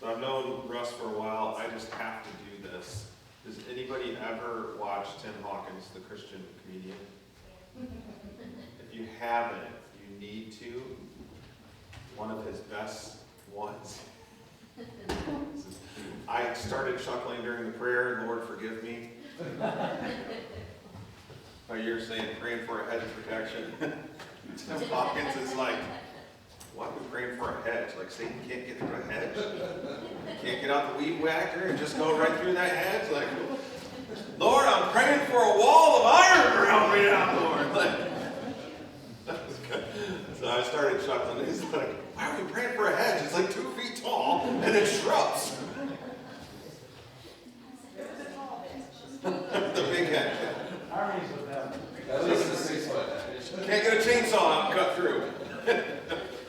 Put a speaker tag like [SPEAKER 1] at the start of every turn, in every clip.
[SPEAKER 1] I've known Russ for a while. I just have to do this. Does anybody ever watch Tim Hawkins, the Christian comedian? If you haven't, you need to. One of his best ones. I started chuckling during the prayer, Lord forgive me. You're saying praying for a hedge of protection. Tim Hawkins is like, why are we praying for a hedge? Like Satan can't get through a hedge? Can't get out the weed whacker and just go right through that hedge? Like, Lord, I'm praying for a wall of iron around me now, Lord. Like, that was good. So I started chuckling. He's like, why are we praying for a hedge? It's like 2 feet tall and it's shrubs. The big hedge.
[SPEAKER 2] Armies with them.
[SPEAKER 3] At least the 6 foot hedge.
[SPEAKER 1] Can't get a chainsaw out and cut through.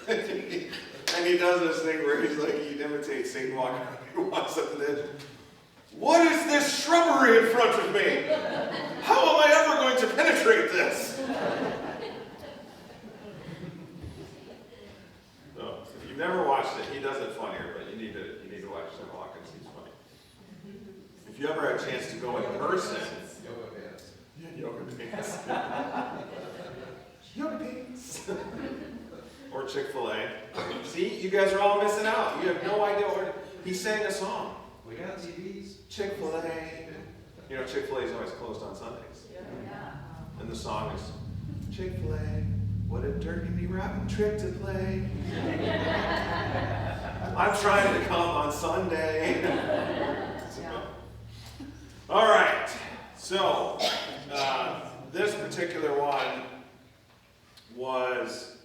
[SPEAKER 1] And he does this thing where he's like, he imitates Satan walking around. He walks up to the edge. What is this shrubbery in front of me? How am I ever going to penetrate this? So, if you've never watched it, he does it funnier, but you need to watch Tim Hawkins. He's funny. If you ever had a chance to go in person,
[SPEAKER 3] Yoga pants.
[SPEAKER 1] yoga pants. Yoga pants. Or Chick-fil-A. See, you guys are all missing out. You have no idea what he sang a song.
[SPEAKER 3] We got TVs.
[SPEAKER 1] Chick-fil-A. You know, Chick-fil-A is always closed on Sundays.
[SPEAKER 4] Yeah.
[SPEAKER 1] And the song is, Chick-fil-A, what a dirty, rotten trick to play. I'm trying to come on Sunday. All right. So, this particular one was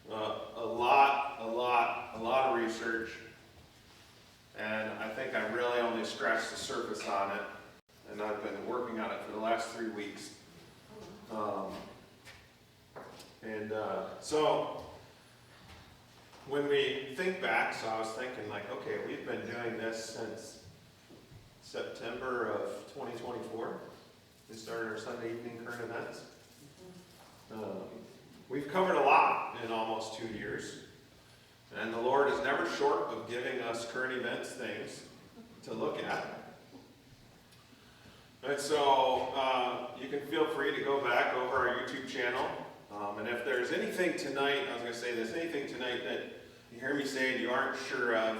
[SPEAKER 1] a lot of research. And I think I really only scratched the surface on it. And I've been working on it for the last 3 weeks. So when we think back, so I was thinking like, okay, we've been doing this since September of 2024. We started our Sunday evening current events. We've covered a lot in almost 2 years. And the Lord is never short of giving us current events things to look at. And so you can feel free to go back over our YouTube channel. And if there's anything tonight, I was going to say this, anything tonight that you hear me say and you aren't sure of,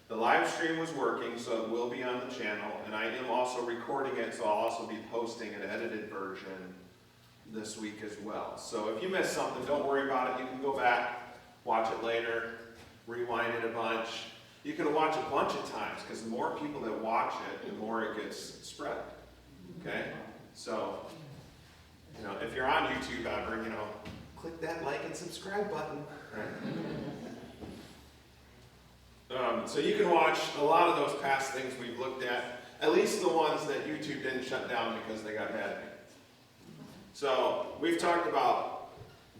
[SPEAKER 1] the live stream was working, so it will be on the channel. And I am also recording it, so I'll also be posting an edited version this week as well. So if you missed something, don't worry about it. You can go back, watch it later, rewind it a bunch. You can watch a bunch of times, because the more people that watch it, the more it gets spread. Okay? So, you know, if you're on YouTube ever, you know, click that like and subscribe button. Right? So you can watch a lot of those past things we've looked at least the ones that YouTube didn't shut down because they got mad at me. So we've talked about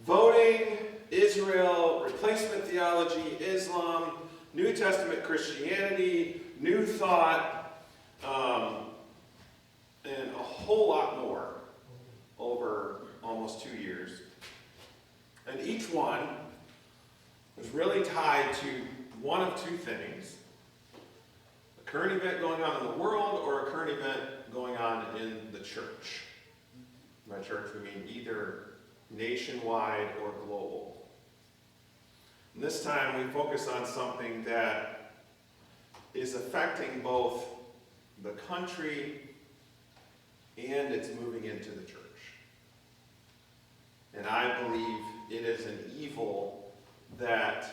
[SPEAKER 1] voting, Israel, replacement theology, Islam, New Testament Christianity, New Thought, and a whole lot more over almost 2 years. And each one was really tied to one of two things: a current event going on in the world or a current event going on in the church. By church, we mean either nationwide or global. And this time we focus on something that is affecting both the country and it's moving into the church. And I believe it is an evil that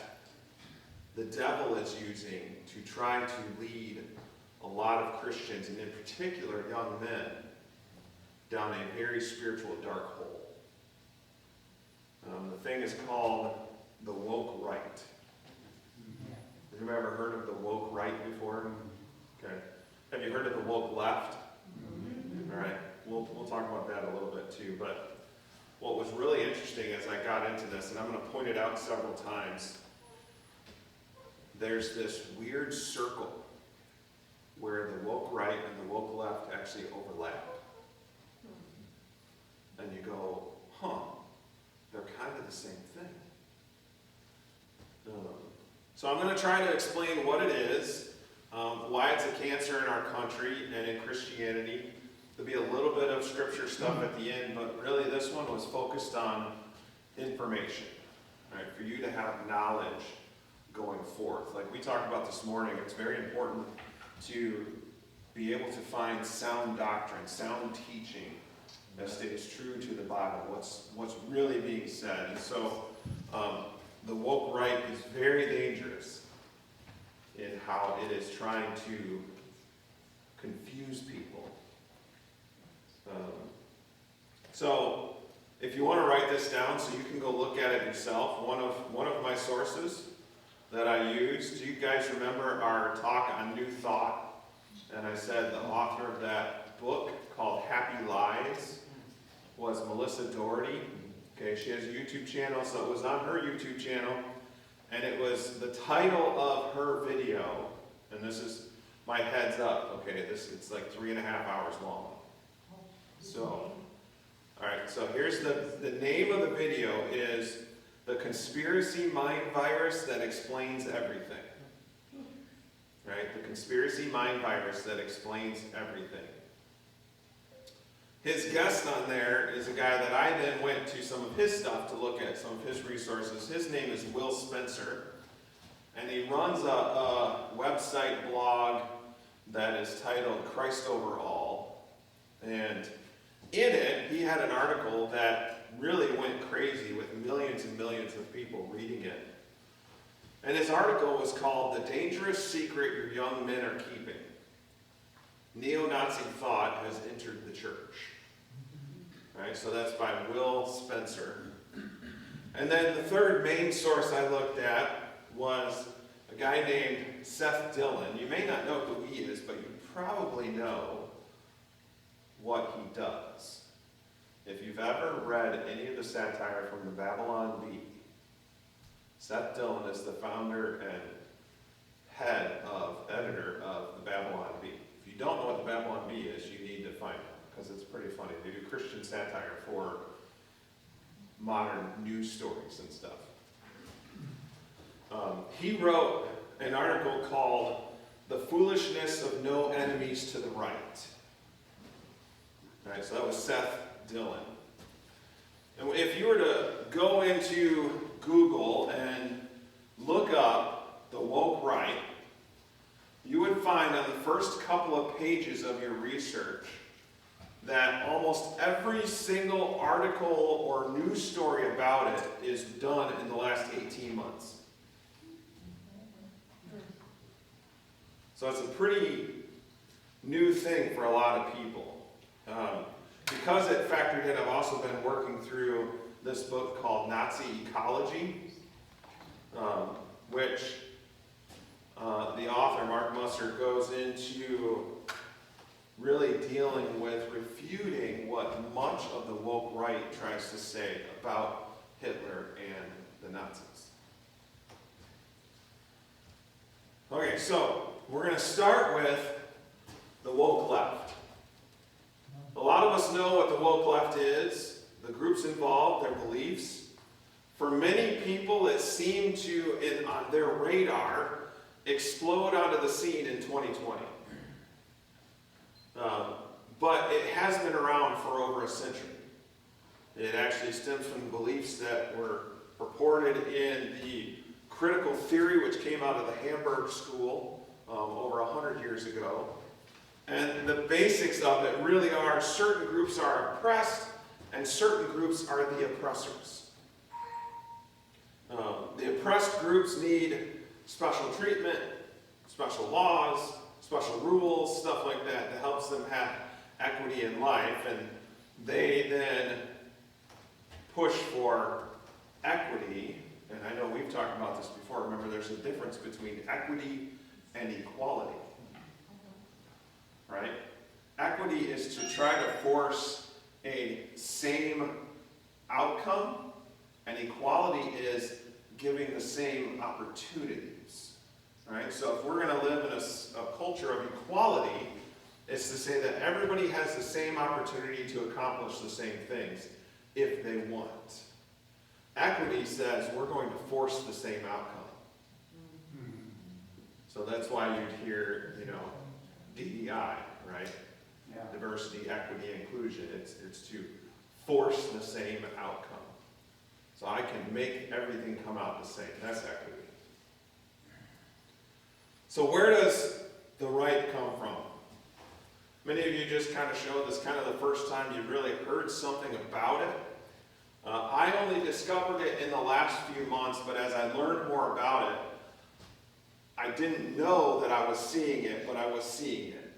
[SPEAKER 1] the devil is using to try to lead a lot of Christians, and in particular young men, down a very spiritual dark hole. The thing is called the woke right. Have you ever heard of the woke right before? Okay. Have you heard of the woke left? All right. We'll talk about that a little bit too. But what was really interesting as I got into this, and I'm going to point it out several times, there's this weird circle where the woke right and the woke left actually overlap. And you go, huh, they're kind of the same thing. So I'm going to try to explain what it is, why it's a cancer in our country and in Christianity. There'll be a little bit of scripture stuff at the end, but really this one was focused on information, right? For you to have knowledge going forth. Like we talked about this morning, it's very important to be able to find sound doctrine, sound teaching that stays true to the Bible, what's really being said. And so the woke right is very dangerous in how it is trying to confuse people. So if you want to write this down so you can go look at it yourself, one of my sources that I used, do you guys remember our talk on New Thought? And I said the author of that book called Happy Lies was Melissa Doherty. Okay, she has a YouTube channel, so it was on her YouTube channel, and it was the title of her video, and this is my heads up, okay, it's like 3.5 hours long. So, alright, so here's the name of the video is The Conspiracy Mind Virus That Explains Everything. Right, the Conspiracy Mind Virus That Explains Everything. His guest on there is a guy that I then went to some of his stuff to look at, some of his resources. His name is Will Spencer, and he runs a website blog that is titled Christ Over All. And in it, he had an article that really went crazy with millions and millions of people reading it. And his article was called The Dangerous Secret Your Young Men Are Keeping. Neo-Nazi Thought Has Entered the Church. Right, so that's by Will Spencer. And then the third main source I looked at was a guy named Seth Dillon. You may not know who he is, but you probably know what he does. If you've ever read any of the satire from the Babylon Bee, Seth Dillon is the founder and editor of the Babylon Bee. If you don't know what the Babylon Bee is, you need to find it, because it's pretty funny. They do Christian satire for modern news stories and stuff. He wrote an article called The Foolishness of No Enemies to the Right. Right, so that was Seth Dillon. And if you were to go into Google and look up the woke right, you would find on the first couple of pages of your research that almost every single article or news story about it is done in the last 18 months. So it's a pretty new thing for a lot of people. Because it factored in, I've also been working through this book called Nazi Ecology, which the author, Mark Musser, goes into really dealing with refuting what much of the woke right tries to say about Hitler and the Nazis. Okay, so we're going to start with the woke left. A lot of us know what the woke left is, the groups involved, their beliefs. For many people, it seemed to, on their radar, explode onto the scene in 2020. But it has been around for over a century. It actually stems from the beliefs that were purported in the critical theory, which came out of the Hamburg School over 100 years ago. And the basics of it really are certain groups are oppressed and certain groups are the oppressors. The oppressed groups need special treatment, special laws, special rules, stuff like that helps them have equity in life, and they then push for equity. And I know we've talked about this before. Remember, there's a difference between equity and equality. Right? Equity is to try to force a same outcome, and equality is giving the same opportunities. Right? So if we're going to live in a culture of equality, it's to say that everybody has the same opportunity to accomplish the same things if they want. Equity says we're going to force the same outcome. So that's why you'd hear, DEI, right?
[SPEAKER 2] Yeah.
[SPEAKER 1] Diversity, equity, inclusion. It's to force the same outcome. So I can make everything come out the same. That's equity. So where does the right come from? Many of you just kind of showed this kind of the first time you really heard something about it. I only discovered it in the last few months, but as I learned more about it, I didn't know that I was seeing it, but I was seeing it.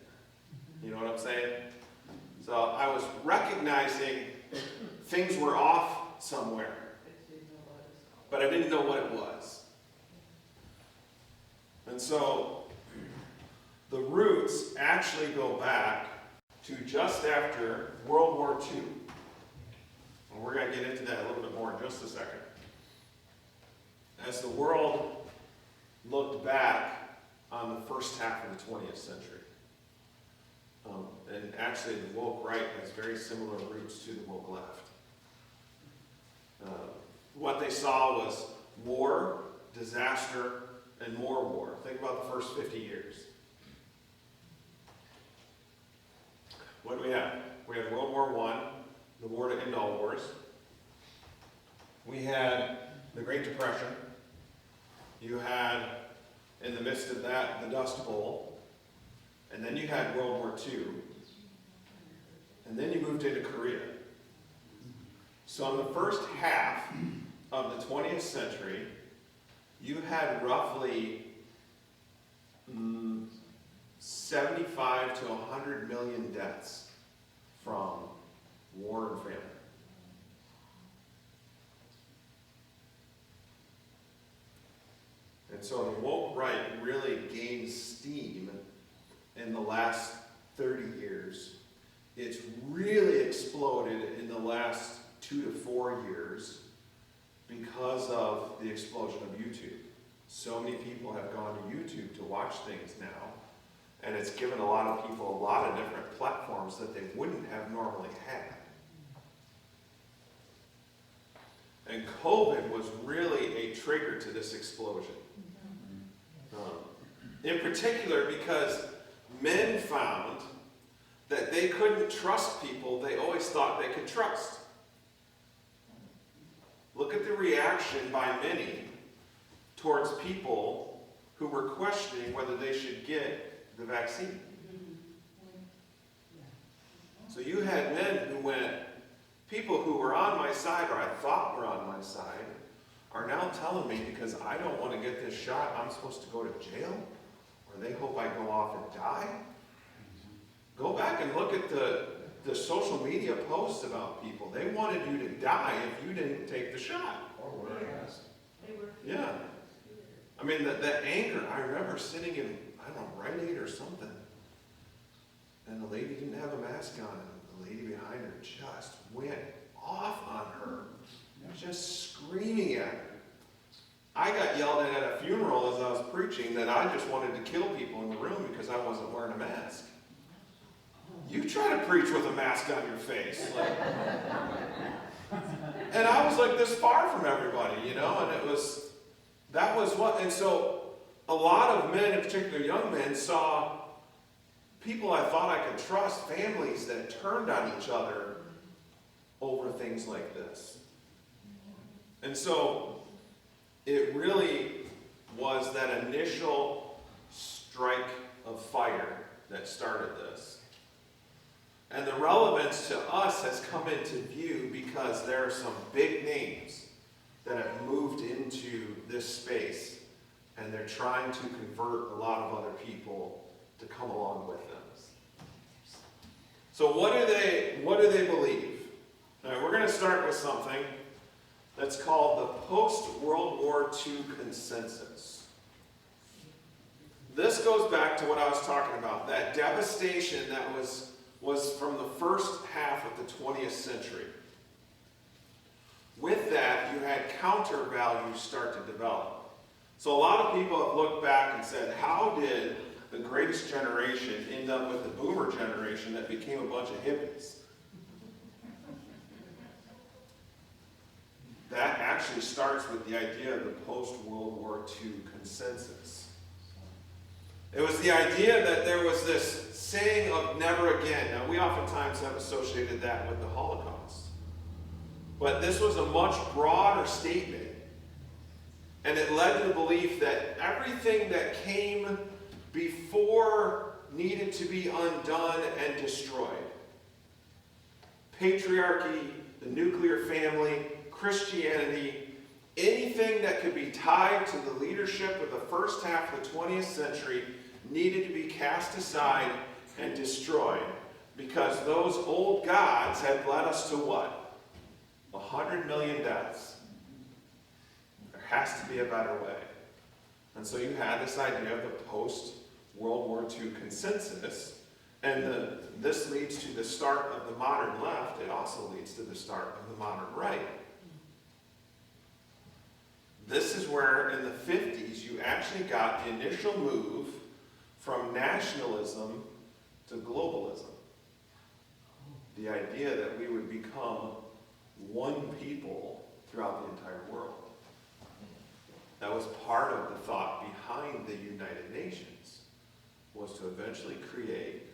[SPEAKER 1] You know what I'm saying? So I was recognizing things were off somewhere, but I didn't know what it was. And so the roots actually go back to just after World War II. And we're going to get into that a little bit more in just a second. As the world looked back on the first half of the 20th century. And actually the woke right has very similar roots to the woke left. What they saw was war, disaster, and more war. Think about the first 50 years. What do we have? We had World War I, the war to end all wars. We had the Great Depression. You had, in the midst of that, the Dust Bowl. And then you had World War II. And then you moved into Korea. So in the first half of the 20th century, you had roughly 75 to 100 million deaths from war and famine. And so the woke right really gained steam in the last 30 years. It's really exploded in the last 2 to 4 years because of the explosion of YouTube. So many people have gone to YouTube to watch things now, and it's given a lot of people a lot of different platforms that they wouldn't have normally had. And COVID was really a trigger to this explosion. In particular because men found that they couldn't trust people they always thought they could trust. Look at the reaction by many towards people who were questioning whether they should get the vaccine. So you had men who went, people who were on my side, or I thought were on my side, are now telling me because I don't want to get this shot, I'm supposed to go to jail? Or they hope I go off and die? Go back and look at the social media posts about people. They wanted you to die if you didn't take the shot.
[SPEAKER 3] Or wear a mask.
[SPEAKER 1] Yeah. I mean, the anger, I remember sitting in, I don't know, Rite Aid or something, and the lady didn't have a mask on, and the lady behind her just went off on her, just screaming at her. I got yelled at a funeral as I was preaching that I just wanted to kill people in the room because I wasn't wearing a mask. You try to preach with a mask on your face. And I was like this far from everybody, and that was what, and so a lot of men, in particular young men, saw people I thought I could trust, families that turned on each other over things like this. And so it really was that initial strike of fire that started this. And the relevance to us has come into view because there are some big names that have moved into this space, and they're trying to convert a lot of other people to come along with them. So what do they believe? All right, we're going to start with something that's called the post-World War II consensus. This goes back to what I was talking about, that devastation that was from the first half of the 20th century. With that, you had counter values start to develop. So a lot of people have looked back and said, how did the greatest generation end up with the boomer generation that became a bunch of hippies? That actually starts with the idea of the post-World War II consensus. It was the idea that there was this saying of never again. Now, we oftentimes have associated that with the Holocaust. But this was a much broader statement. And it led to the belief that everything that came before needed to be undone and destroyed. Patriarchy, the nuclear family, Christianity, anything that could be tied to the leadership of the first half of the 20th century needed to be cast aside and destroyed, because those old gods had led us to what? 100 million deaths. There has to be a better way. And so you had this idea of the post-World War II consensus, and this leads to the start of the modern left. It also leads to the start of the modern right. This is where, in the 50s, you actually got the initial move from nationalism to globalism. The idea that we would become one people throughout the entire world. That was part of the thought behind the United Nations, was to eventually create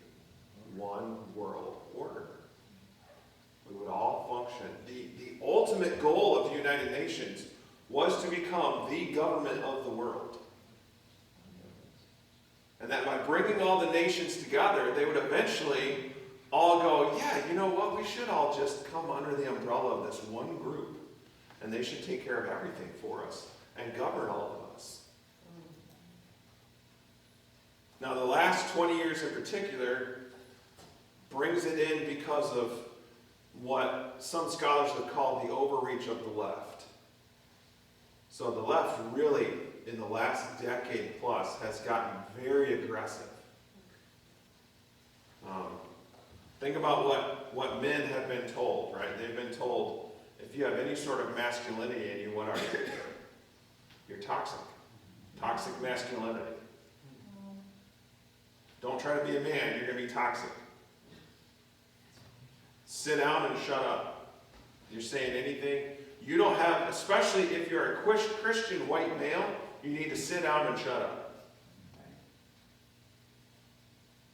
[SPEAKER 1] one world order. We would all function. The ultimate goal of the United Nations was to become the government of the world. And that by bringing all the nations together, they would eventually all go, yeah, you know what, we should all just come under the umbrella of this one group. And they should take care of everything for us and govern all of us. Now, the last 20 years in particular brings it in because of what some scholars have called the overreach of the left. So the left really, in the last decade plus, has gotten very aggressive. Think about what men have been told, right? They've been told, if you have any sort of masculinity in you, what are you? You're toxic. Toxic masculinity. Don't try to be a man, you're going to be toxic. Sit down and shut up. You're saying anything. You don't have, especially if you're a Christian white male, you need to sit down and shut up.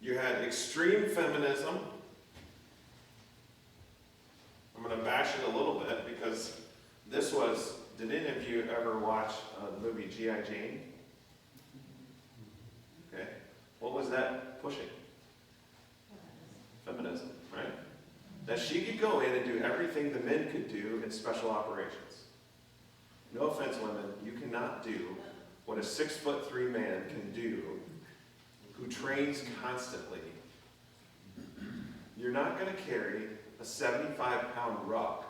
[SPEAKER 1] You had extreme feminism. I'm going to bash it a little bit because this was, did any of you ever watch the movie G.I. Jane? Okay. What was that pushing? Feminism, right? That she could go in and do everything the men could do in special operations. No offense, women, you cannot do what a 6'3" man can do who trains constantly. You're not going to carry a 75-pound rock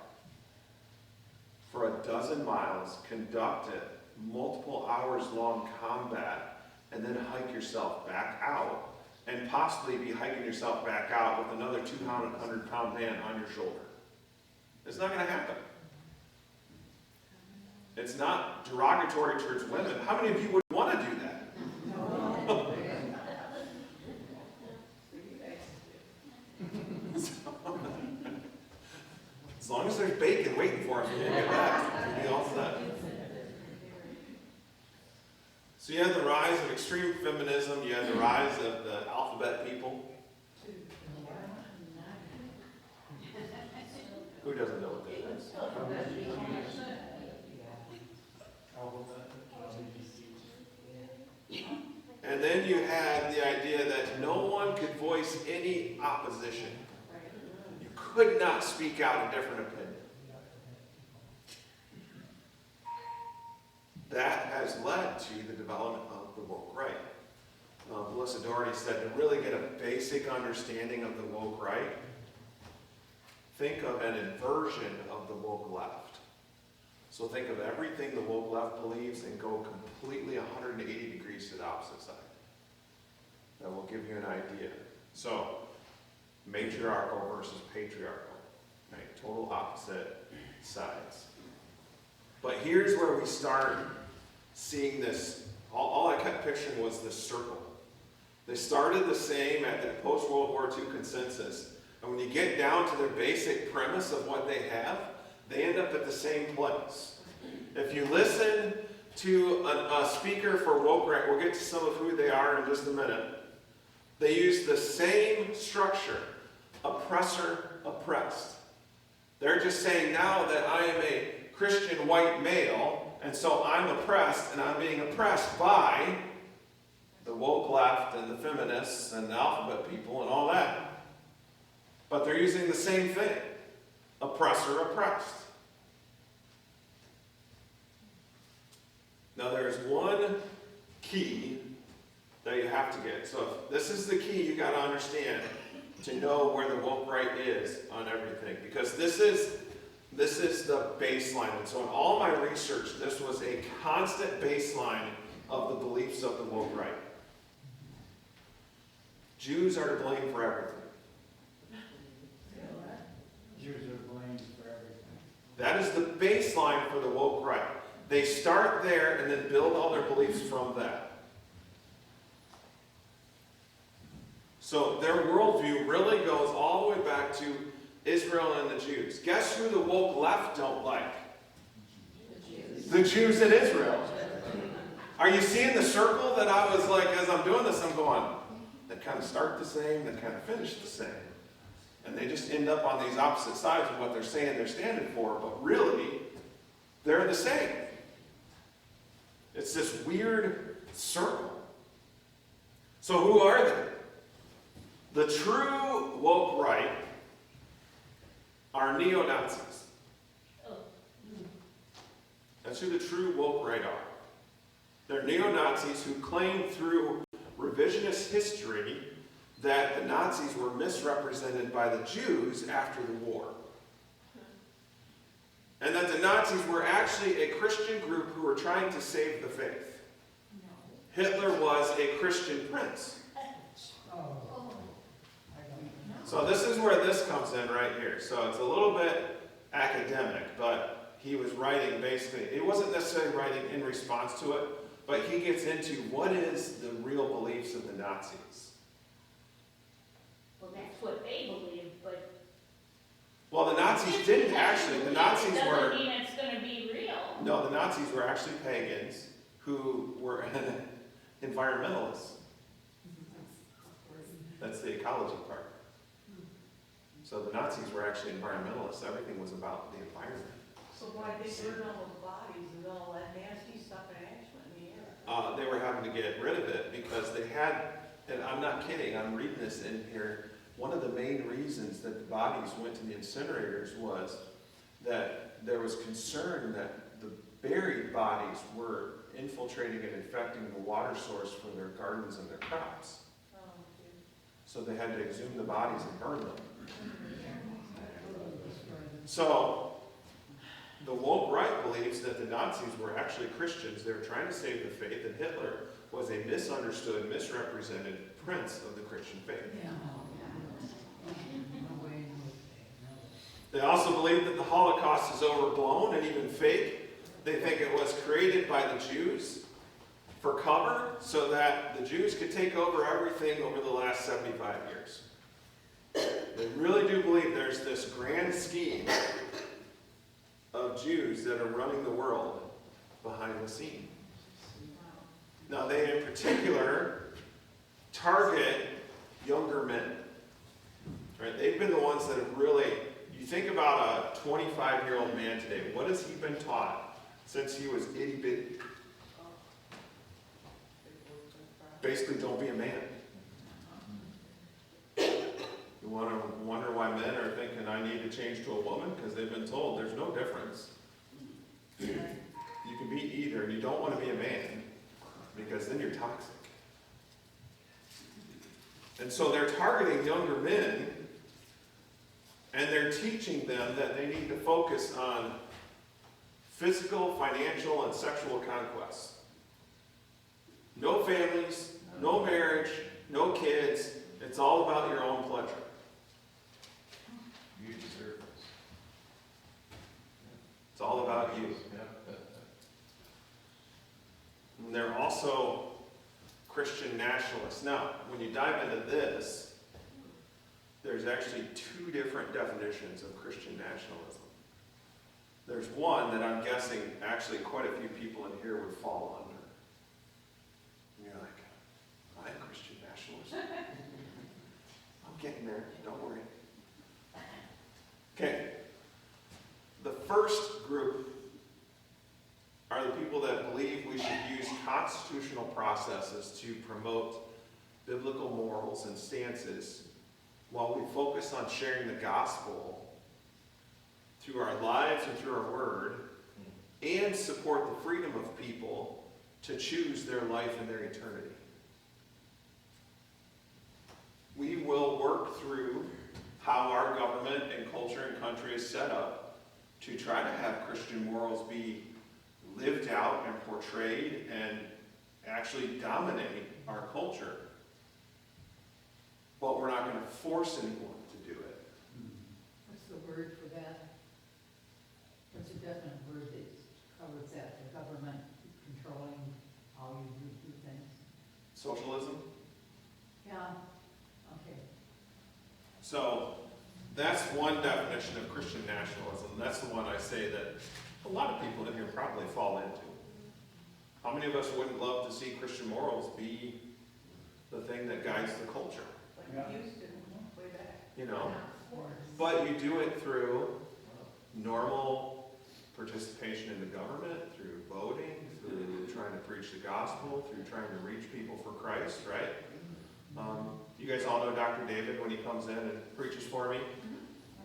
[SPEAKER 1] for a dozen miles, conduct it, multiple hours long combat, and then hike yourself back out, and possibly be hiking yourself back out with another 200-pound man on your shoulder. It's not going to happen. It's not derogatory towards women. How many of you would want to do that? No. As long as there's bacon waiting for us, we'll get that. We'll be all set. So you had the rise of extreme feminism. You had the rise of the alphabet people. Who doesn't know what that is? And then you had the idea that no one could voice any opposition. You could not speak out a different opinion. That has led to the development of the woke right. Melissa Doherty said to really get a basic understanding of the woke right, think of an inversion of the woke left. So think of everything the woke left believes and go completely 180 degrees to the opposite side. That will give you an idea. So, matriarchal versus patriarchal. Right? Total opposite sides. But here's where we start seeing this. All I kept picturing was this circle. They started the same at the post-World War II consensus. And when you get down to their basic premise of what they have, they end up at the same place. If you listen to a speaker for woke right, we'll get to some of who they are in just a minute. They use the same structure, oppressor, oppressed. They're just saying now that I am a Christian white male, and so I'm oppressed, and I'm being oppressed by the woke left and the feminists and the alphabet people and all that. But they're using the same thing, oppressor, oppressed. Now there's one key that you have to get. So if this is the key you got to understand to know where the woke right is on everything. Because this is the baseline. And so in all my research, this was a constant baseline of the beliefs of the woke right. Jews are to blame for everything.
[SPEAKER 2] Jews are blamed for everything.
[SPEAKER 1] That is the baseline for the woke right. They start there and then build all their beliefs from that. So their worldview really goes all the way back to Israel and the Jews. Guess who the woke left don't like? The Jews in Israel. Are you seeing the circle that I was like, as I'm doing this, I'm going, they kind of start the same, they kind of finish the same. And they just end up on these opposite sides of what they're saying they're standing for, but really, they're the same. It's this weird circle. So who are they? The true woke right are neo-Nazis. That's who the true woke right are. They're neo-Nazis who claim through revisionist history that the Nazis were misrepresented by the Jews after the war. And that the Nazis were actually a Christian group who were trying to save the faith. Hitler was a Christian prince. So this is where this comes in right here. So it's a little bit academic, but he was writing basically, it wasn't necessarily writing in response to it, but he gets into what is the real beliefs of the Nazis.
[SPEAKER 4] Well, that's what they believe, but.
[SPEAKER 1] Well, the Nazis didn't actually. The Nazis were.
[SPEAKER 4] Doesn't mean it's going to be real.
[SPEAKER 1] No, the Nazis were actually pagans who were environmentalists. That's the ecology part. So the Nazis were actually environmentalists. Everything was about the environment.
[SPEAKER 5] So why they burn all those bodies and all that nasty stuff in Ashland in the air?
[SPEAKER 1] They were having to get rid of it because they had, and I'm not kidding, I'm reading this in here, one of the main reasons that the bodies went to the incinerators was that there was concern that the buried bodies were infiltrating and infecting the water source for their gardens and their crops.
[SPEAKER 5] Oh, okay.
[SPEAKER 1] So they had to exhume the bodies and burn them. So the woke right believes that the Nazis were actually Christians. They were trying to save the faith, and Hitler was a misunderstood, misrepresented prince of the Christian faith. They also believe that the Holocaust is overblown and even fake. They think it was created by the Jews for cover so that the Jews could take over everything over the last 75 years. They really do believe there's this grand scheme of Jews that are running the world behind the scene. Now, they in particular target younger men. Right? They've been the ones that have really, you think about a 25-year-old man today, what has he been taught since he was itty-bitty? Basically, don't be a man. You want to wonder why men are thinking, I need to change to a woman? Because they've been told there's no difference. You can be either, and you don't want to be a man, because then you're toxic. And so they're targeting younger men, and they're teaching them that they need to focus on physical, financial, and sexual conquests. No families, no marriage, no kids. It's all about your own pleasure.
[SPEAKER 3] You deserve this.
[SPEAKER 1] It's all about you. And they're also Christian nationalists. Now, when you dive into this, there's actually two different definitions of Christian nationalism. there's one that I'm guessing actually quite a few people in here would fall under. And you're like, am I a Christian nationalist? I'm getting there, don't worry. Okay. The first group are the people that believe we should use constitutional processes to promote biblical morals and stances while we focus on sharing the gospel through our lives and through our word, and support the freedom of people to choose their life and their eternity. We will work through how our government and culture and country is set up to try to have Christian morals be lived out and portrayed and actually dominate our culture. But we're not going to force anyone to do it.
[SPEAKER 6] What's the word for that? What's a definite word that covers that, the government controlling how you do things?
[SPEAKER 1] Socialism.
[SPEAKER 6] Yeah, okay.
[SPEAKER 1] So that's one definition of Christian nationalism. That's the one I say that a lot of people in here probably fall into. How many of us wouldn't love to see Christian morals be the thing that guides the culture?
[SPEAKER 2] Yeah.
[SPEAKER 5] Like Houston, way back.
[SPEAKER 1] You know? But you do it through normal participation in the government, through voting, through trying to preach the gospel, through trying to reach people for Christ, right? You guys all know Dr. David when he comes in and preaches for me.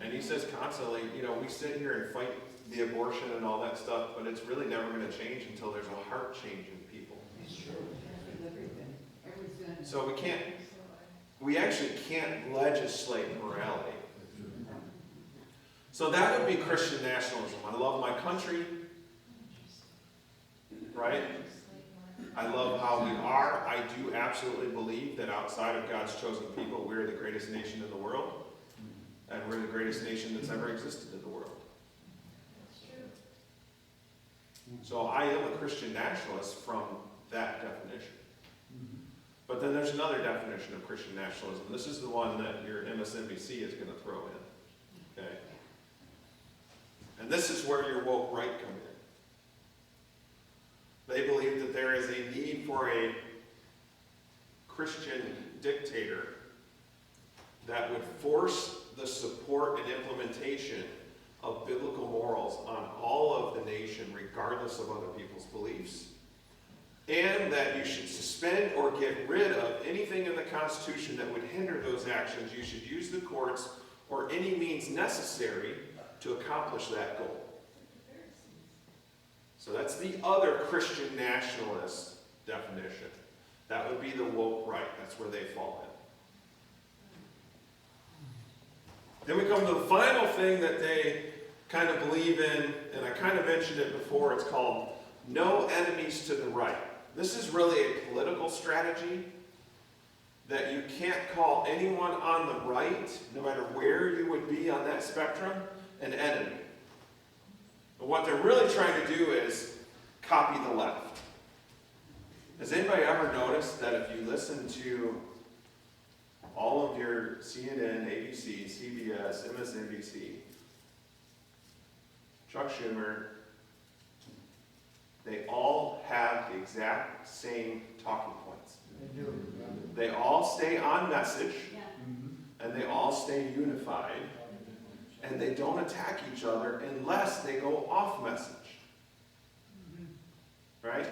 [SPEAKER 1] And he says constantly, you know, we sit here and fight the abortion and all that stuff, but it's really never going to change until there's a heart change in people.
[SPEAKER 6] It's true. Everything. Everything.
[SPEAKER 1] So we actually can't legislate morality. So that would be Christian nationalism. I love my country, right? I love how we are. I do absolutely believe that outside of God's chosen people, we're the greatest nation in the world. And we're the greatest nation that's ever existed in the world. So I am a Christian nationalist from that definition. But then there's another definition of Christian nationalism. This is the one that your MSNBC is going to throw in. Okay? And this is where your woke right come in. They believe that there is a need for a Christian dictator that would force the support and implementation of biblical morals on all of the nation, regardless of other people's beliefs, and that you should suspend or get rid of anything in the Constitution that would hinder those actions. You should use the courts or any means necessary to accomplish that goal. So that's the other Christian nationalist definition. That would be the woke right. That's where they fall in. Then we come to the final thing that they kind of believe in, and I kind of mentioned it before. It's called no enemies to the right. This is really a political strategy that you can't call anyone on the right, no matter where you would be on that spectrum, an enemy. But what they're really trying to do is copy the left. Has anybody ever noticed that if you listen to all of your CNN, ABC, CBS, MSNBC, Chuck Schumer, they all have the exact same talking points.
[SPEAKER 2] They do.
[SPEAKER 1] They all stay on message,
[SPEAKER 4] Yeah.
[SPEAKER 1] and they all stay unified, and they don't attack each other unless they go off message. Right?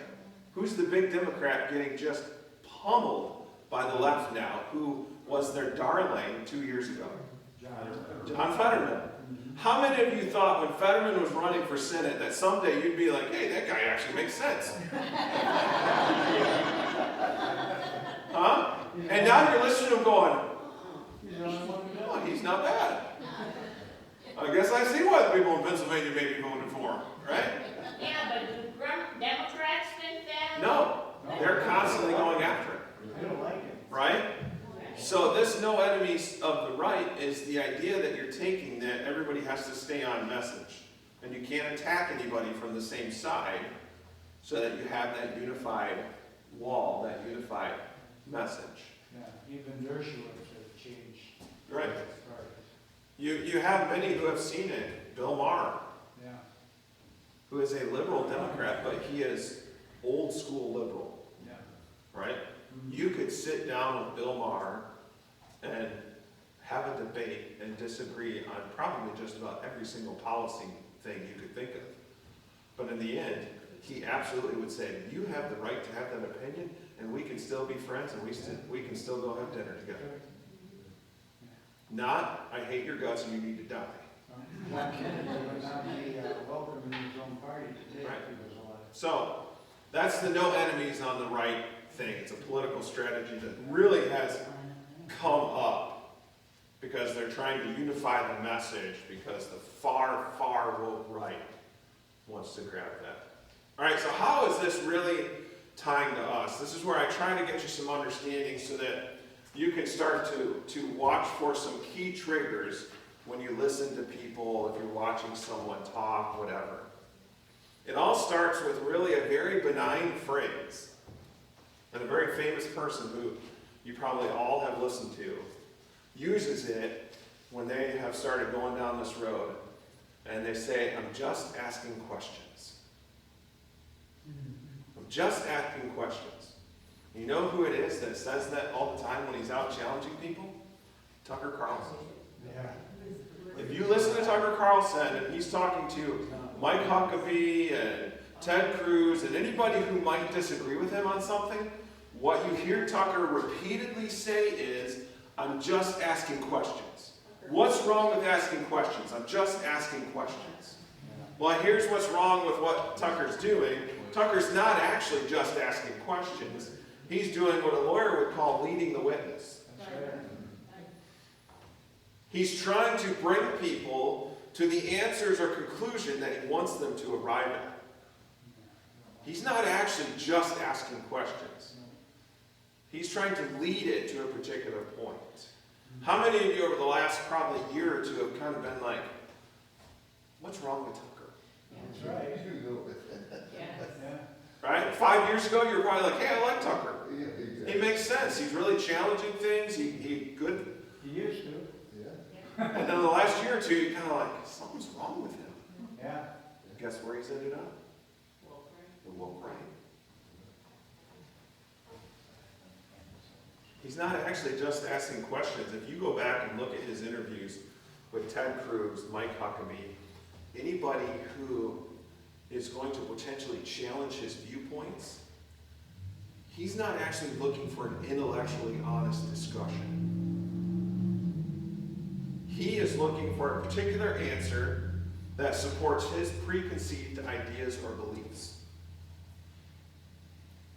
[SPEAKER 1] Who's the big Democrat getting just pummeled by the left now, who was their darling 2 years ago? John Fetterman. How many of you thought when Fetterman was running for Senate that someday you'd be like, hey, that guy actually makes sense? Huh? And now you're listening to him going, oh, he's not bad. I guess I see why the people in Pennsylvania maybe voted for him, right?
[SPEAKER 4] Yeah, but do Democrats think that?
[SPEAKER 1] No, they're constantly going after him,
[SPEAKER 2] They don't like it.
[SPEAKER 1] right? So this no enemies of the right is the idea that you're taking that everybody has to stay on message. And you can't attack anybody from the same side so that you have that unified wall, that unified message.
[SPEAKER 2] Yeah, even Dershowitz has changed.
[SPEAKER 1] Right.
[SPEAKER 2] his party.
[SPEAKER 1] You have many who have seen it. Bill Maher,
[SPEAKER 2] Yeah.
[SPEAKER 1] who is a liberal Democrat, but he is old school liberal,
[SPEAKER 2] Yeah.
[SPEAKER 1] right? You could sit down with Bill Maher and have a debate and disagree on probably just about every single policy thing you could think of. But in the end, he absolutely would say, you have the right to have that opinion, and we can still be friends, and we can still go have dinner together. Not, I hate your guts and you need to die.
[SPEAKER 2] John Kennedy would not be welcome in his own party today
[SPEAKER 1] Right.
[SPEAKER 2] if he was alive.
[SPEAKER 1] So, that's the no enemies on the right thing. It's a political strategy that really has come up because they're trying to unify the message because the far, far woke right wants to grab that. All right, so how is this really tying to us? This is where I try to get you some understanding so that you can start to watch for some key triggers when you listen to people, if you're watching someone talk, whatever. It all starts with really a very benign phrase, and a very famous person who you probably all have listened to uses it when they have started going down this road, and they say, I'm just asking questions. I'm just asking questions. You know who it is that says that all the time when he's out challenging people? Tucker Carlson.
[SPEAKER 2] Yeah.
[SPEAKER 1] If you listen to Tucker Carlson and he's talking to Mike Huckabee and Ted Cruz and anybody who might disagree with him on something, what you hear Tucker repeatedly say is, I'm just asking questions. What's wrong with asking questions? I'm just asking questions. Well, here's what's wrong with what Tucker's doing. Tucker's not actually just asking questions. He's doing what a lawyer would call leading the witness.
[SPEAKER 2] That's right.
[SPEAKER 1] He's trying to bring people to the answers or conclusion that he wants them to arrive at. He's not actually just asking questions. He's trying to lead it to a particular point. How many of you over the last probably year or two have kind of been like, what's wrong with Tucker?
[SPEAKER 2] That's right. Yeah.
[SPEAKER 1] Right? 5 years ago, you were probably like, hey, I like Tucker.
[SPEAKER 3] Yeah,
[SPEAKER 1] He
[SPEAKER 3] exactly.
[SPEAKER 1] makes sense. He's really challenging things. He good.
[SPEAKER 2] He used to.
[SPEAKER 3] Yeah.
[SPEAKER 1] And then the last year or two, you're kind of like, something's wrong with him.
[SPEAKER 2] Yeah.
[SPEAKER 1] Guess where he's ended up? The woke right. He's not actually just asking questions. If you go back and look at his interviews with Ted Cruz, Mike Huckabee, anybody who is going to potentially challenge his viewpoints, he's not actually looking for an intellectually honest discussion. He is looking for a particular answer that supports his preconceived ideas or beliefs.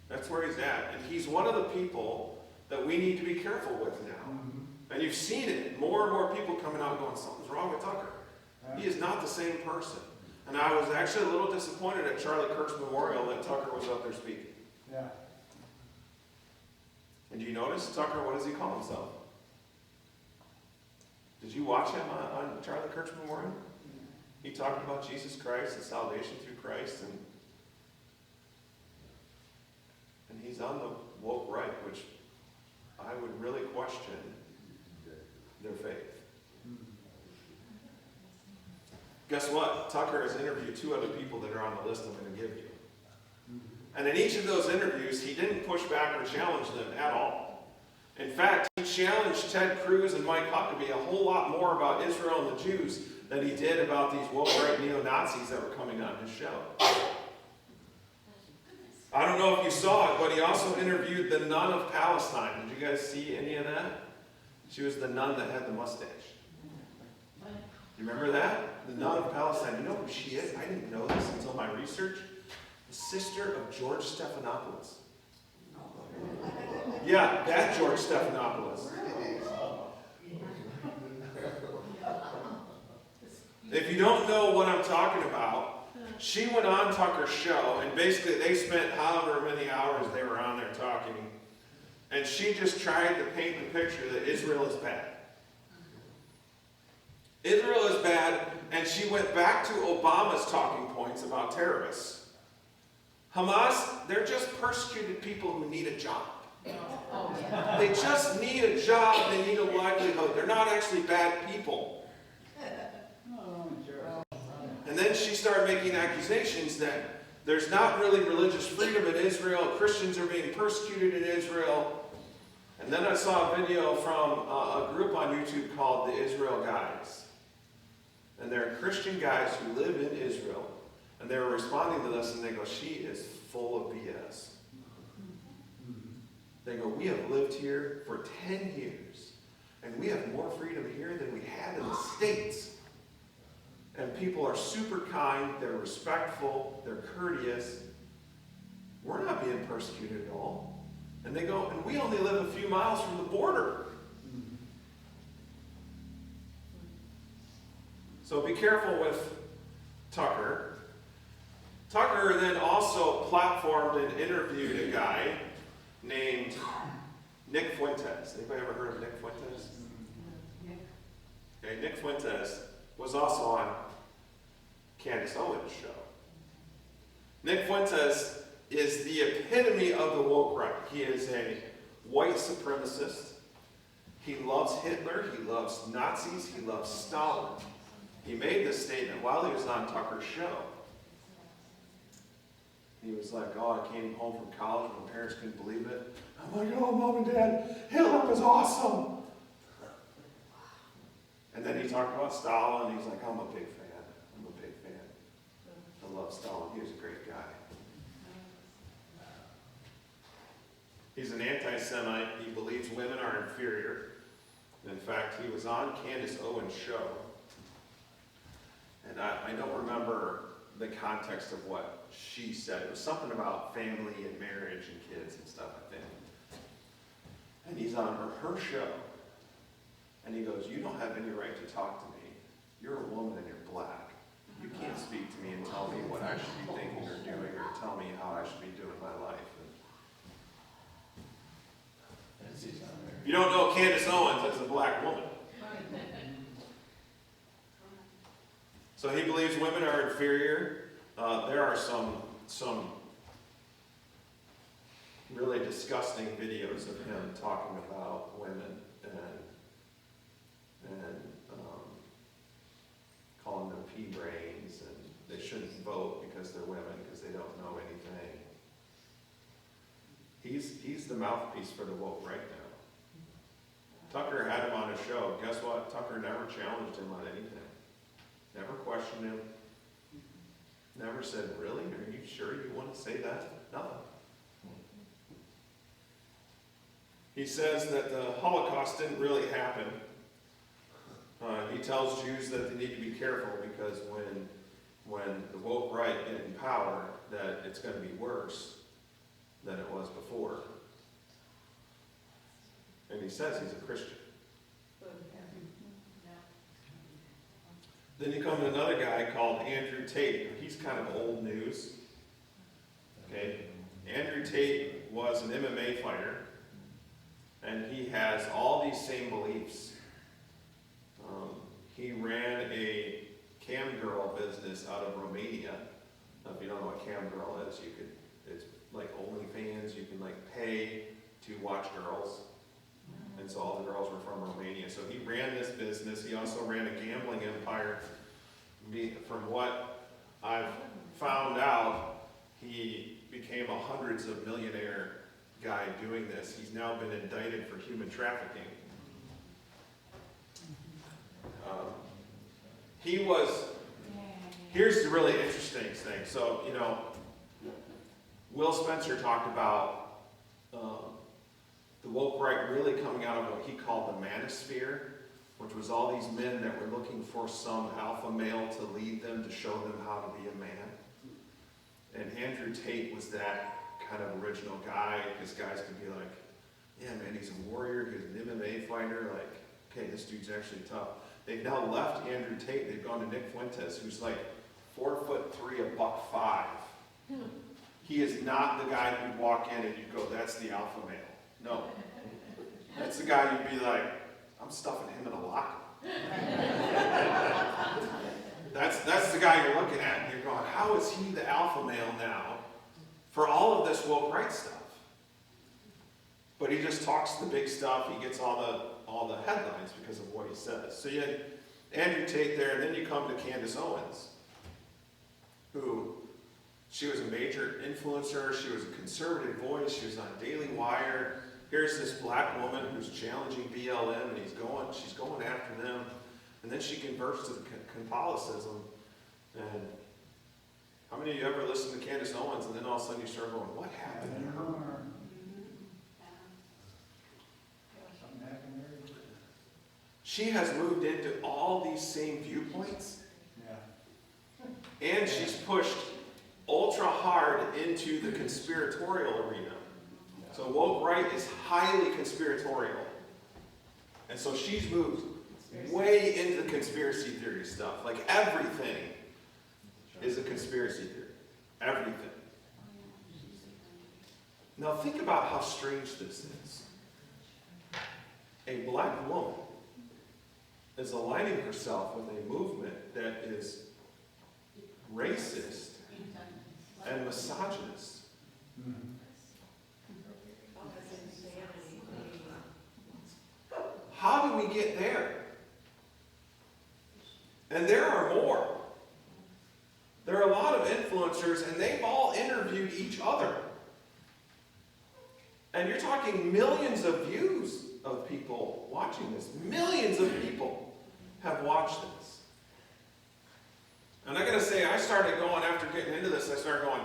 [SPEAKER 1] That's where he's at. And he's one of the people that we need to be careful with now.
[SPEAKER 2] Mm-hmm.
[SPEAKER 1] And you've seen it. More and more people coming out going, something's wrong with Tucker. He is not the same person. And I was actually a little disappointed at Charlie Kirk's memorial that Tucker was up there speaking.
[SPEAKER 2] Yeah.
[SPEAKER 1] And do you notice, Tucker, what does he call himself? Did you watch him on Charlie Kirk's memorial? He talked about Jesus Christ and salvation through Christ, and he's on the woke right, which I would really question their faith. Guess what? Tucker has interviewed 2 other people that are on the list I'm going to give you. And in each of those interviews, he didn't push back or challenge them at all. In fact, he challenged Ted Cruz and Mike Huckabee a whole lot more about Israel and the Jews than he did about these woke right neo-Nazis that were coming on his show. I don't know if you saw it, but he also interviewed the nun of Palestine. Did you guys see any of that? She was the nun that had the mustache. You remember that? The nun of Palestine. You know who she is? I didn't know this until my research. The sister of George Stephanopoulos. Yeah, that George Stephanopoulos. If you don't know what I'm talking about, she went on Tucker's show, and basically they spent however many hours they were on there talking, and she just tried to paint the picture that Israel is bad. Israel is bad, and she went back to Obama's talking points about terrorists. Hamas, they're just persecuted people who need a job. They just need a job, they need a livelihood. They're not actually bad people.
[SPEAKER 2] Oh, sure.
[SPEAKER 1] And And then she started making accusations that there's not really religious freedom in Israel, Christians are being persecuted in Israel. And then I saw a video from a group on YouTube called the Israel Guys. And they're Christian guys who live in Israel. And they were responding to this and they go, she is full of BS. They go, we have lived here for 10 years. And we have more freedom here than we had in the States. And people are super kind, they're respectful, they're courteous. We're not being persecuted at all. And they go, and we only live a few miles from the border. So be careful with Tucker. Tucker then also platformed and interviewed a guy named Nick Fuentes. Anybody ever heard of Nick Fuentes? Okay, Nick Fuentes was also on Candace Owens' show. Nick Fuentes is the epitome of the woke right. He is a white supremacist. He loves Hitler. He loves Nazis. He loves Stalin. He made this statement while he was on Tucker's show. He was like, oh, I came home from college. My parents couldn't believe it. I'm like, oh, Mom and Dad, Hitler was awesome. And then he talked about Stalin. He's like, I'm a big fan. I love Stalin. He was a great guy. He's an anti-Semite. He believes women are inferior. In fact, he was on Candace Owens' show. And I don't remember the context of what she said. It was something about family and marriage and kids and stuff, I think. And he's on her show. And he goes, you don't have any right to talk to me. You're a woman and you're black. You can't speak to me and tell me what I should be thinking or doing or tell me how I should be doing my life. If you don't know Candace Owens as a black woman. So he believes women are inferior. There are some really disgusting videos of him talking about women and calling them pea brains, and they shouldn't vote because they're women because they don't know anything. He's the mouthpiece for the woke right now. Tucker had him on his show. Guess what? Tucker never challenged him on anything. Never questioned him. Never said, really? Are you sure you want to say that? Nothing. He says that the Holocaust didn't really happen. He tells Jews that they need to be careful because when the woke right get in power, that it's going to be worse than it was before. And he says he's a Christian. Then you come to another guy called Andrew Tate. He's kind of old news. Okay? Andrew Tate was an MMA fighter, and he has all these same beliefs. He ran a cam girl business out of Romania. If you don't know what cam girl is, it's like OnlyFans. You can like pay to watch girls. And so all the girls were from Romania. So he ran this business. He also ran a gambling empire. From what I've found out, he became a hundreds of millionaire guy doing this. He's now been indicted for human trafficking. Here's the really interesting thing. So, Will Spencer talked about the woke right really coming out of what he called the manosphere, which was all these men that were looking for some alpha male to lead them, to show them how to be a man. And Andrew Tate was that kind of original guy, because guys could be like, yeah, man, he's a warrior, he's an MMA fighter, like, okay, this dude's actually tough. They've now left Andrew Tate, they've gone to Nick Fuentes, who's like 4'3", $105. He is not the guy who'd walk in and you'd go, that's the alpha male. No. That's the guy you'd be like, I'm stuffing him in a locker. That's the guy you're looking at and you're going, how is he the alpha male now for all of this woke right stuff? But he just talks the big stuff, he gets all the headlines because of what he says. So you had Andrew Tate there, and then you come to Candace Owens. who, she was a major influencer, she was a conservative voice, she was on Daily Wire. Here's this black woman who's challenging BLM, and she's going after them. And then she converts to Catholicism. And how many of you ever listened to Candace Owens, and then all of a sudden you start going, what happened to her?
[SPEAKER 2] Something happened there.
[SPEAKER 1] She has moved into all these same viewpoints,
[SPEAKER 2] Yeah.
[SPEAKER 1] and she's pushed ultra hard into the conspiratorial arena. So woke right is highly conspiratorial. And so she's moved way into the conspiracy theory stuff. Like everything is a conspiracy theory. Everything. Now think about how strange this is. A black woman is aligning herself with a movement that is racist and misogynist.
[SPEAKER 2] Mhm.
[SPEAKER 5] Oh, that's insanity.
[SPEAKER 1] How do we get there? And there are more. There are a lot of influencers, and they've all interviewed each other. And you're talking millions of views of people watching this. Millions of people have watched this. And I gotta say, I started going, after getting into this, I started going,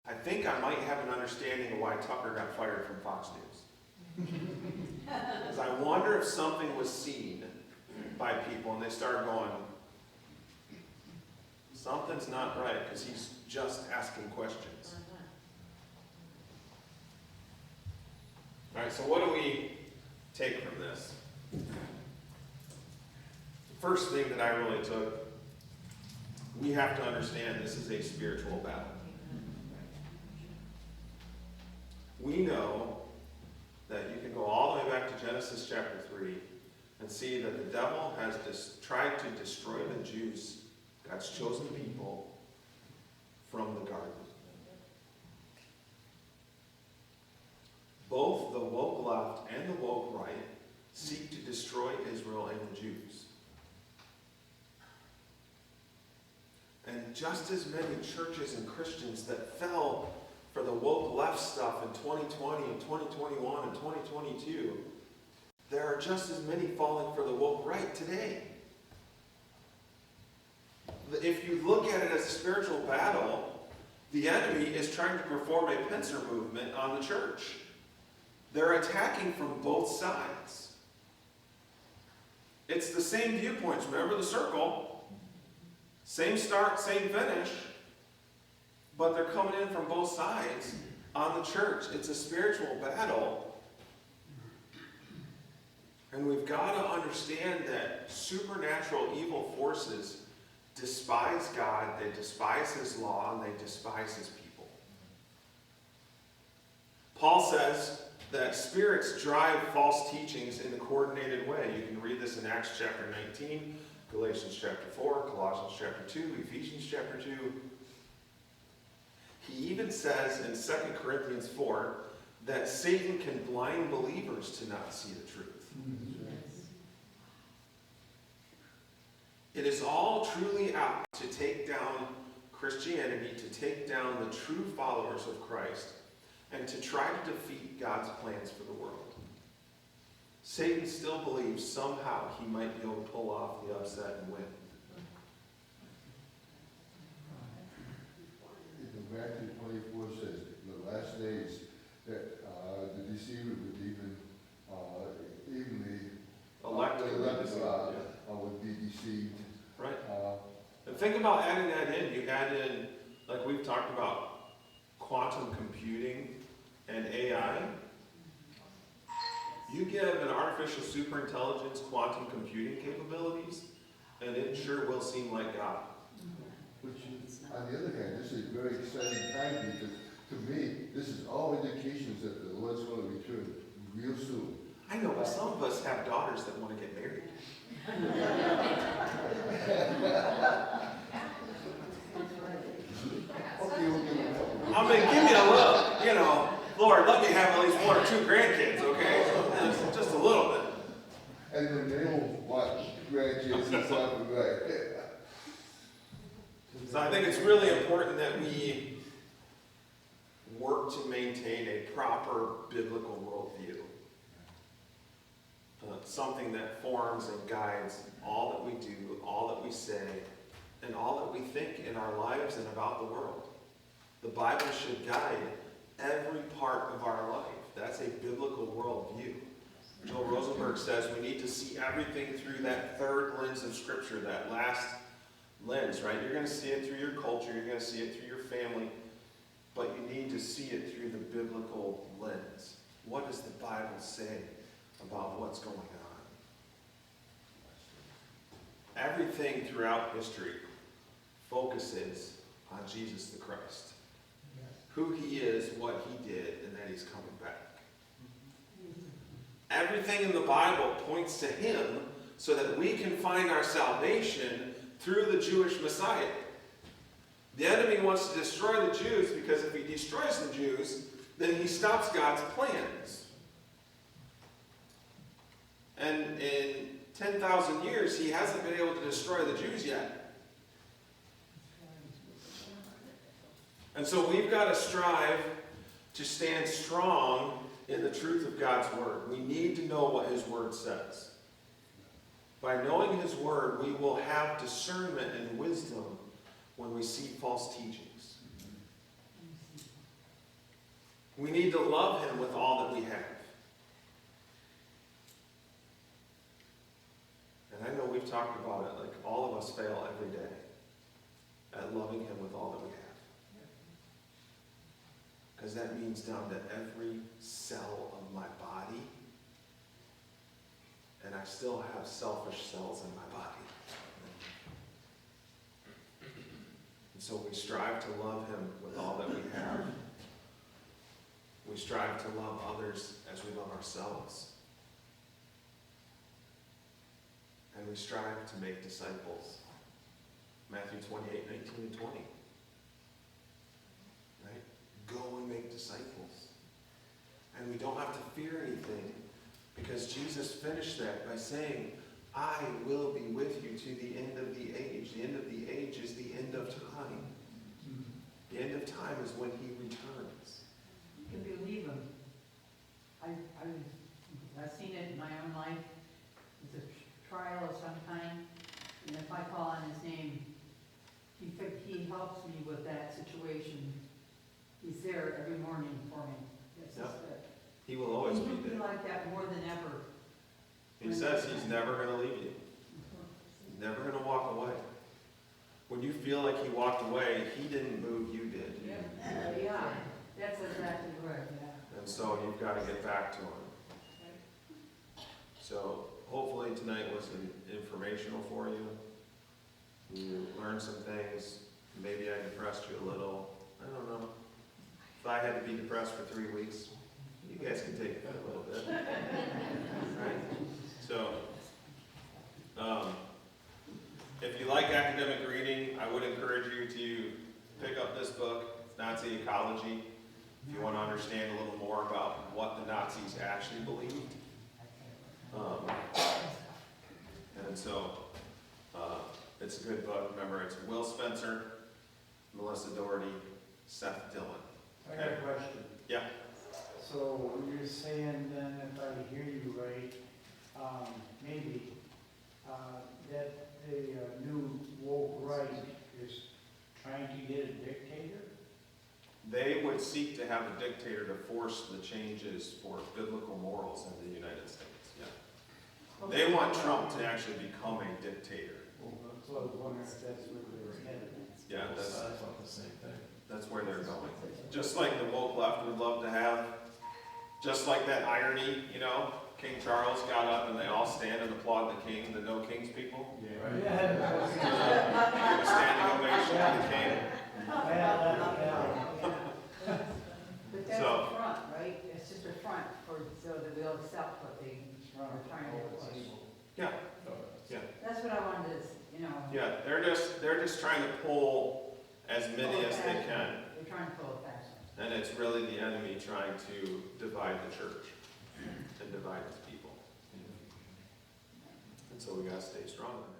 [SPEAKER 1] I think I might have an understanding of why Tucker got fired from Fox News. Because I wonder if something was seen by people, and they started going, something's not right, because he's just asking questions. All right, so what do we take from this? The first thing that I really took, we have to understand this is a spiritual battle. We know that you can go all the way back to Genesis chapter 3 and see that the devil has tried to destroy the Jews, God's chosen people, from the garden. Both the woke left and the woke right seek to destroy Israel and the Jews. And just as many churches and Christians that fell for the woke left stuff in 2020 and 2021 and 2022, there are just as many falling for the woke right today. If you look at it as a spiritual battle, the enemy is trying to perform a pincer movement on the church. They're attacking from both sides. It's the same viewpoints. Remember the circle? Same start, same finish. But they're coming in from both sides on the church. It's a spiritual battle. And we've got to understand that supernatural evil forces despise God, they despise His law, and they despise His people. Paul says that spirits drive false teachings in a coordinated way. You can read this in Acts chapter 19, Galatians chapter 4, Colossians chapter 2, Ephesians chapter 2. He even says in 2 Corinthians 4 that Satan can blind believers to not see the truth. It is all truly out to take down Christianity, to take down the true followers of Christ, and to try to defeat God's plans for the world. Satan still believes somehow he might be able to pull off the upset and win.
[SPEAKER 7] Matthew 24 says, the last days, that the deceiver would evenly would be deceived.
[SPEAKER 1] Right. And think about adding that in. You add in, like we've talked about, quantum computing and AI. You give an artificial superintelligence quantum computing capabilities, and it sure will seem like God.
[SPEAKER 7] Which, on the other hand, this is a very exciting time because, to me, this is all indications that the Lord's going to return real soon.
[SPEAKER 1] I know, but some of us have daughters that want to get married.
[SPEAKER 7] Okay, we'll give it a
[SPEAKER 1] I mean, give me a little, Lord, let me have at least 1 or 2 grandkids, okay? Just a little bit.
[SPEAKER 7] And then they won't watch grandkids and stuff, right?
[SPEAKER 1] So I think it's really important that we work to maintain a proper biblical worldview. Something that forms and guides all that we do, all that we say, and all that we think in our lives and about the world. The Bible should guide every part of our life. That's a biblical worldview. Joel Rosenberg says we need to see everything through that third lens of Scripture, that last lens, right? You're going to see it through your culture, you're going to see it through your family, but you need to see it through the biblical lens. What does the Bible say about what's going on? Everything throughout history focuses on Jesus the Christ. Who he is, what he did, and that he's coming back. Everything in the Bible points to him so that we can find our salvation through the Jewish Messiah. The enemy wants to destroy the Jews because if he destroys the Jews, then he stops God's plans. And in 10,000 years, he hasn't been able to destroy the Jews yet. And so we've got to strive to stand strong in the truth of God's word. We need to know what his word says. By knowing his word, we will have discernment and wisdom when we see false teachings. We need to love him with all that we have. And I know we've talked about it, like all of us fail every day at loving him with all that we have. Because that means down to every cell of my body. And I still have selfish cells in my body. And so we strive to love him with all that we have. We strive to love others as we love ourselves. And we strive to make disciples. Matthew 28, 19 and 20. Right? Go and make disciples. And we don't have to fear anything because Jesus finished that by saying, I will be with you to the end of the age. The end of the age is the end of time. The end of time is when he returns.
[SPEAKER 6] You can believe him. I've seen it in my own life. It's a trial of some kind, and if I call on his name, he helps me with that situation. He's there every morning for me. It's just that
[SPEAKER 1] He will always
[SPEAKER 6] he
[SPEAKER 1] be
[SPEAKER 6] would be
[SPEAKER 1] there.
[SPEAKER 6] like that more than ever.
[SPEAKER 1] He says he's never going to leave you. He's never going to walk away. When you feel like he walked away, he didn't move, you did.
[SPEAKER 6] Yeah, that's exactly right, yeah.
[SPEAKER 1] And so you've got to get back to him. So hopefully tonight was informational for you. You learned some things. Maybe I depressed you a little. I don't know. If I had to be depressed for 3 weeks, you guys can take that a little bit. Right? So, if you like academic reading, I would encourage you to pick up this book, Nazi Ecology, if you want to understand a little more about what the Nazis actually believed. And so, it's a good book. Remember, it's Will Spencer, Melissa Doherty, Seth Dillon.
[SPEAKER 2] I got a question.
[SPEAKER 1] Yeah.
[SPEAKER 2] So you're saying then, if I hear you right, maybe, that the new woke right is trying to get a dictator?
[SPEAKER 1] They would seek to have a dictator to force the changes for biblical morals in the United States. Yeah. They want Trump to actually become a dictator.
[SPEAKER 2] So I was wondering if that's where they were headed.
[SPEAKER 1] Yeah,
[SPEAKER 3] Both sides want the same thing.
[SPEAKER 1] that's where they're going. Just like the woke left would love to have, just like that irony, you know, King Charles got up and they all stand and applaud the king, the no kings people.
[SPEAKER 3] Right.
[SPEAKER 2] Yeah.
[SPEAKER 1] Give a standing ovation to the king.
[SPEAKER 6] But that's
[SPEAKER 1] So-
[SPEAKER 6] a front, right? It's just a front so that we'll accept what they are trying to push.
[SPEAKER 1] Yeah,
[SPEAKER 6] That's what I wanted to,
[SPEAKER 1] yeah, they're just trying to pull as many as they can.
[SPEAKER 6] They're trying to pull it fast.
[SPEAKER 1] And it's really the enemy trying to divide the church and divide its people. And so we gotta stay strong on that.